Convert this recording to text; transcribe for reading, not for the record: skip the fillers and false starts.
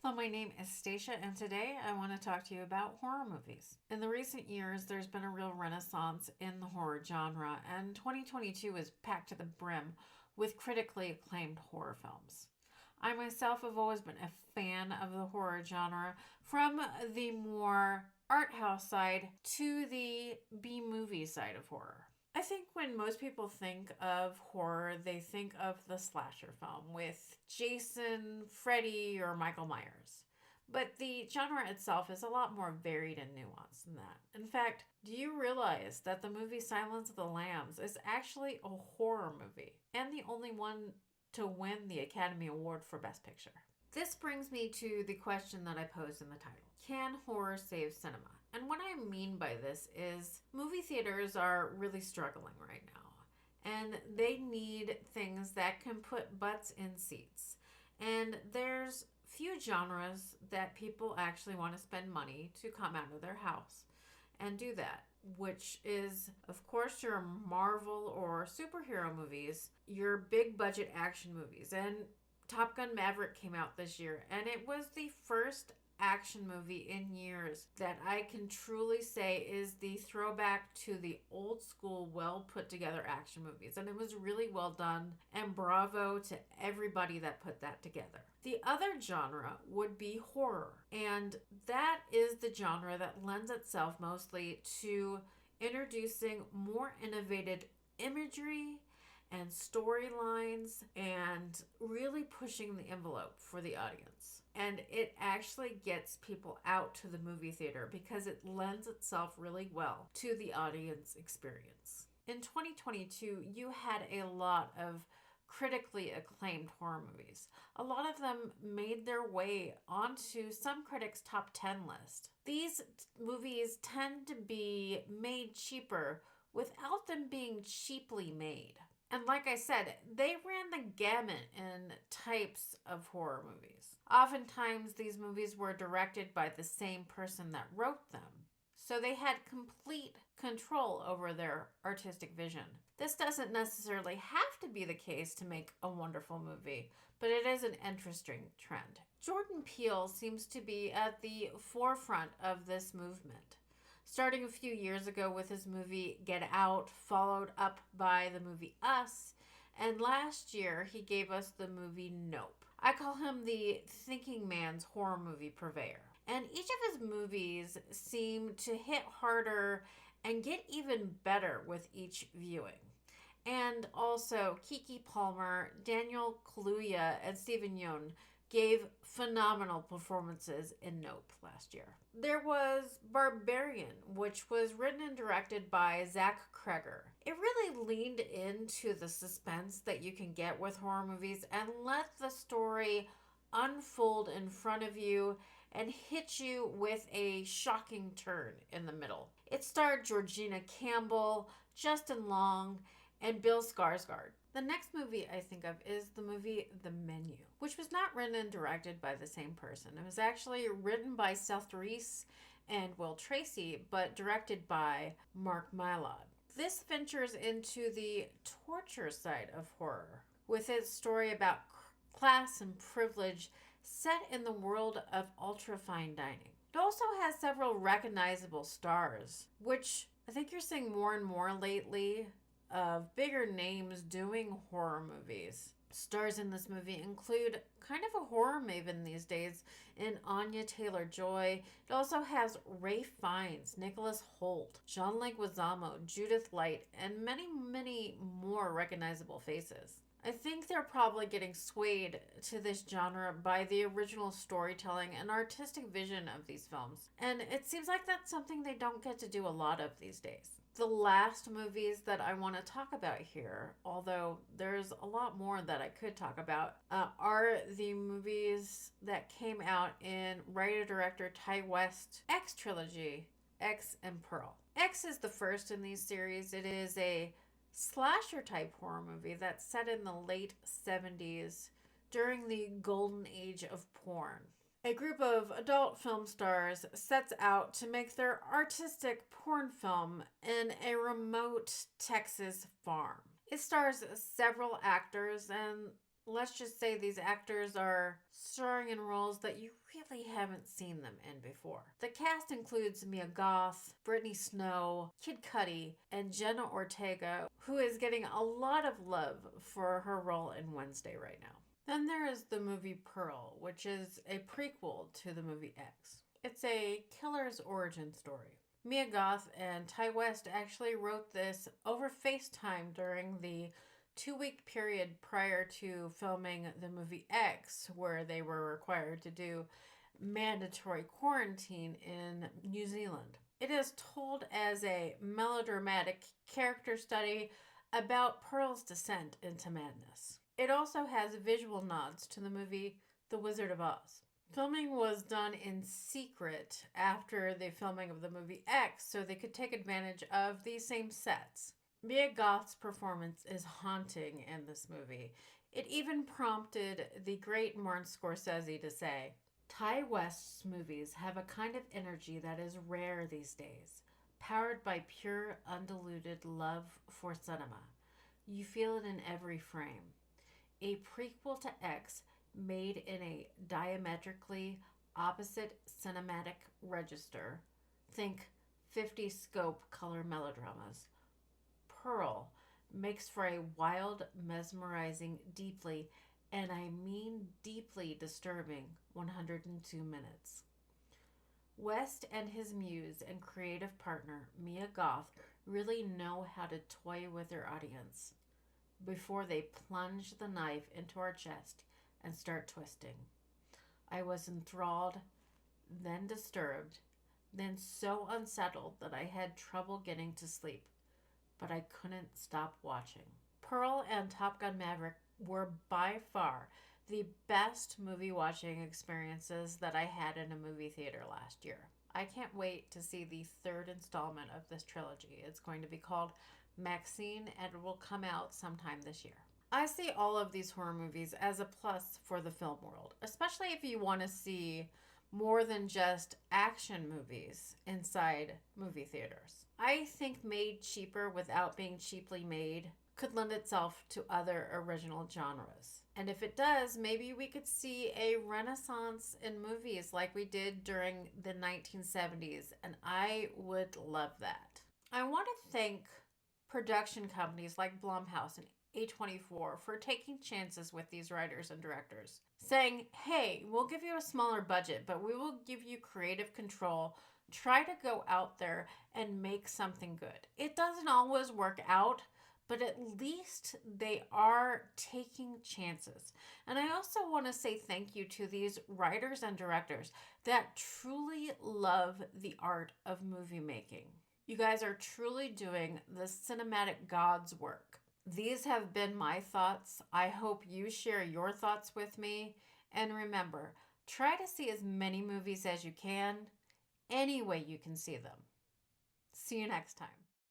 Hello, my name is Stacia, and today I want to talk to you about horror movies. In the recent years, there's been a real renaissance in the horror genre, and 2022 is packed to the brim with critically acclaimed horror films. I myself have always been a fan of the horror genre, from the more art house side to the B movie side of horror. I think when most people think of horror, they think of the slasher film with Jason, Freddy, or Michael Myers. But the genre itself is a lot more varied and nuanced than that. In fact, do you realize that the movie Silence of the Lambs is actually a horror movie and the only one to win the Academy Award for Best Picture? This brings me to the question that I posed in the title. Can horror save cinema? And what I mean by this is movie theaters are really struggling right now. And they need things that can put butts in seats. And there's few genres that people actually want to spend money to come out of their house and do that, which is, of course, your Marvel or superhero movies, your big budget action movies. And Top Gun Maverick came out this year, and it was the first action movie in years that I can truly say is the throwback to the old school, well put together action movies. And it was really well done, and bravo to everybody that put that together. The other genre would be horror, and that is the genre that lends itself mostly to introducing more innovative imagery and storylines and really pushing the envelope for the audience. And it actually gets people out to the movie theater because it lends itself really well to the audience experience. In 2022, you had a lot of critically acclaimed horror movies. A lot of them made their way onto some critics' top 10 list. These movies tend to be made cheaper without them being cheaply made. And like I said, they ran the gamut in types of horror movies. Oftentimes, these movies were directed by the same person that wrote them. So they had complete control over their artistic vision. This doesn't necessarily have to be the case to make a wonderful movie, but it is an interesting trend. Jordan Peele seems to be at the forefront of this movement, starting a few years ago with his movie Get Out, followed up by the movie Us, and last year he gave us the movie Nope. I call him the thinking man's horror movie purveyor. And each of his movies seem to hit harder and get even better with each viewing. And also, Kiki Palmer, Daniel Kaluuya, and Stephen Yeun gave phenomenal performances in Nope last year. There was Barbarian, which was written and directed by Zach Kreger. It really leaned into the suspense that you can get with horror movies and let the story unfold in front of you and hit you with a shocking turn in the middle. It starred Georgina Campbell, Justin Long, and Bill Skarsgård. The next movie I think of is the movie The Menu, which was not written and directed by the same person. It was actually written by Seth Reese and Will Tracy, but directed by Mark Mylod. This ventures into the torture side of horror, with its story about class and privilege set in the world of ultra-fine dining. It also has several recognizable stars, which I think you're seeing more and more lately of bigger names doing horror movies. Stars in this movie include kind of a horror maven these days in Anya Taylor-Joy. It also has Ralph Fiennes, Nicholas Hoult, John Leguizamo, Judith Light, and many, many more recognizable faces. I think they're probably getting swayed to this genre by the original storytelling and artistic vision of these films. And it seems like that's something they don't get to do a lot of these days. The last movies that I want to talk about here, although there's a lot more that I could talk about, are the movies that came out in writer-director Ty West's X trilogy, X and Pearl. X is the first in these series. It is a slasher type horror movie that's set in the late 70s during the golden age of porn. A group of adult film stars sets out to make their artistic porn film in a remote Texas farm. It stars several actors, and let's just say these actors are starring in roles that you really haven't seen them in before. The cast includes Mia Goth, Brittany Snow, Kid Cudi, and Jenna Ortega, who is getting a lot of love for her role in Wednesday right now. Then there is the movie Pearl, which is a prequel to the movie X. It's a killer's origin story. Mia Goth and Ty West actually wrote this over FaceTime during the 2-week period prior to filming the movie X, where they were required to do mandatory quarantine in New Zealand. It is told as a melodramatic character study about Pearl's descent into madness. It also has visual nods to the movie The Wizard of Oz. Filming was done in secret after the filming of the movie X, so they could take advantage of these same sets. Mia Goth's performance is haunting in this movie. It even prompted the great Martin Scorsese to say, Ty West's movies have a kind of energy that is rare these days, powered by pure, undiluted love for cinema. You feel it in every frame. A prequel to X made in a diametrically opposite cinematic register. Think 50 scope color melodramas. Pearl makes for a wild, mesmerizing, deeply, and I mean deeply disturbing 102 minutes. West and his muse and creative partner, Mia Goth, really know how to toy with their audience before they plunge the knife into our chest and start twisting. I was enthralled, then disturbed, then so unsettled that I had trouble getting to sleep, but I couldn't stop watching. Pearl and Top Gun Maverick were by far the best movie watching experiences that I had in a movie theater last year. I can't wait to see the third installment of this trilogy. It's going to be called Maxine and it will come out sometime this year. I see all of these horror movies as a plus for the film world, especially if you want to see more than just action movies inside movie theaters. I think made cheaper without being cheaply made could lend itself to other original genres. And if it does, maybe we could see a renaissance in movies like we did during the 1970s, and I would love that. I want to thank production companies like Blumhouse and A24 for taking chances with these writers and directors, saying, hey, we'll give you a smaller budget, but we will give you creative control. Try to go out there and make something good. It doesn't always work out, but at least they are taking chances. And I also want to say thank you to these writers and directors that truly love the art of movie making. You guys are truly doing the cinematic God's work. These have been my thoughts. I hope you share your thoughts with me. And remember, try to see as many movies as you can, any way you can see them. See you next time.